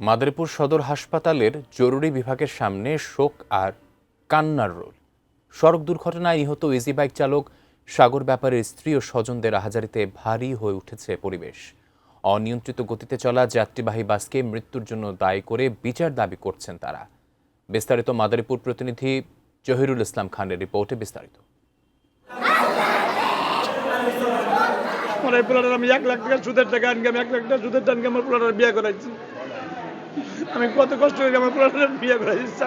মাদারীপুর সদর হাসপাতালের জরুরি বিভাগের সামনে শোক আর কান্নার রোল। সড়ক দুর্ঘটনায় নিহত ইজি বাইক চালক সাগর ব্যাপারের স্ত্রী ও স্বজনদের আহাজারিতে ভারী হয়ে উঠেছে পরিবেশ। অনিয়ন্ত্রিত গতিতে চলা যাত্রীবাহী বাসকে মৃত্যুর জন্য দায়ী করে বিচার দাবি করছেন তারা। বিস্তারিত মাদারীপুর প্রতিনিধি জহিরুল ইসলাম খানের রিপোর্টে বিস্তারিত। আমি 1 লাখ টাকা সুদের টাকা আনকে, আমি 1 লাখ টাকা সুদের টাকা আমার পোলাটার বিয়ে করাইছি। আমি কত কষ্ট করে আমার পোলাটার বিয়ে করাইছি।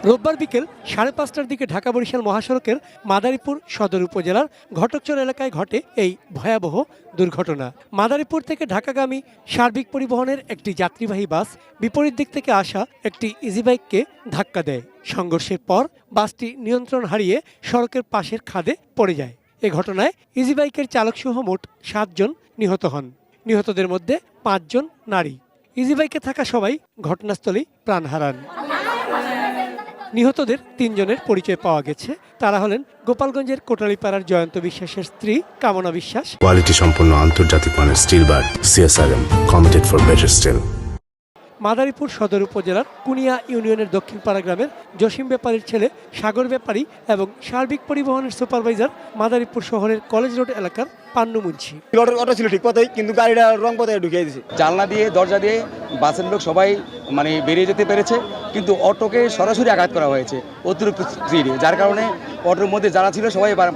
রোববার বিকেল 5:30টার দিকে ঢাকা বরিশাল মহাসড়কের মাদারীপুর সদর উপজেলার ঘটকচর এলাকায় ঘটে এই ভয়াবহ দুর্ঘটনা। মাদারীপুর থেকে ঢাকাগামী সার্বিক পরিবহনের একটি যাত্রীবাহী বাস বিপরীত দিক থেকে আসা একটি ইজি বাইককে ধাক্কা দেয়। সংঘর্ষের পর বাসটি নিয়ন্ত্রণ হারিয়ে সড়কের পাশের খাদে পড়ে যায়। এ ঘটনায় ইজি বাইকের চালকসহ মোট 7 জন নিহত হন। নিহতদের মধ্যে 5 জন নারী। ইজি বাইকে থাকা সবাই ঘটনাস্থলেই প্রাণ হারান। নিহতদের 3 জনের পরিচয় পাওয়া গেছে। তারা হলেন গোপালগঞ্জের কোটালীপাড়ার জয়ন্ত বিশ্বাসের স্ত্রী কামনা বিশ্বাস। কোয়ালিটি সম্পন্ন আন্তর্জাতিক মানের still bar CSRM, committed for better still. Madaripur সদর উপজেলার কুনিয়া ইউনিয়নের দক্ষিণপাড়া গ্রামের জসিম ব্যাপারীর ছেলে সাগর ব্যাপারী এবং সার্বিক পরিবহনের সুপারভাইজার মাদারীপুর শহরের কলেজ রোড এলাকার পান্নু মুন্সি। অটো ছিল ঠিক পথেই, কিন্তু গাড়িটা রং পথে ঢুকিয়ে দিয়েছে। জানলা দিয়ে দরজা দিয়ে বাসের লোক সবাই বেরিয়ে যেতে পেরেছে, কিন্তু অটোকে সরাসরি আঘাত করা হয়েছে অতিরিক্ত স্পিডে, যার কারণে অটোর মধ্যে যারা ছিল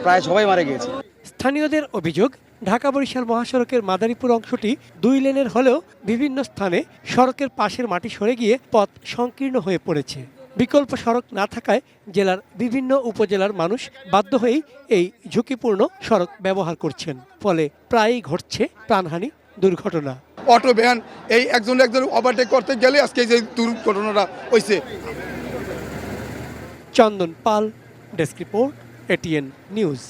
প্রায় সবাই মারা গিয়েছে। স্থানীয়দের অভিযোগ, ঢাকা বরিশাল মহাসড়কের মাদারীপুর অংশটি 2 লেনের হলেও বিভিন্ন স্থানে সড়কের পাশের মাটি সরে গিয়ে পথ সংকীর্ণ হয়ে পড়েছে। বিকল্প সড়ক না থাকায় জেলার বিভিন্ন উপজেলার মানুষ বাধ্য হয়েই এই ঝুঁকিপূর্ণ সড়ক ব্যবহার করছেন। ফলে প্রায়ই ঘটছে প্রাণহানি দুর্ঘটনা। অটো ভ্যান এই একজন ওভারটেক করতে গেলে আজকে যে দুর্ঘটনাটা হয়েছে। চন্দন পাল, ডেস্ক রিপোর্ট, ATN নিউজ।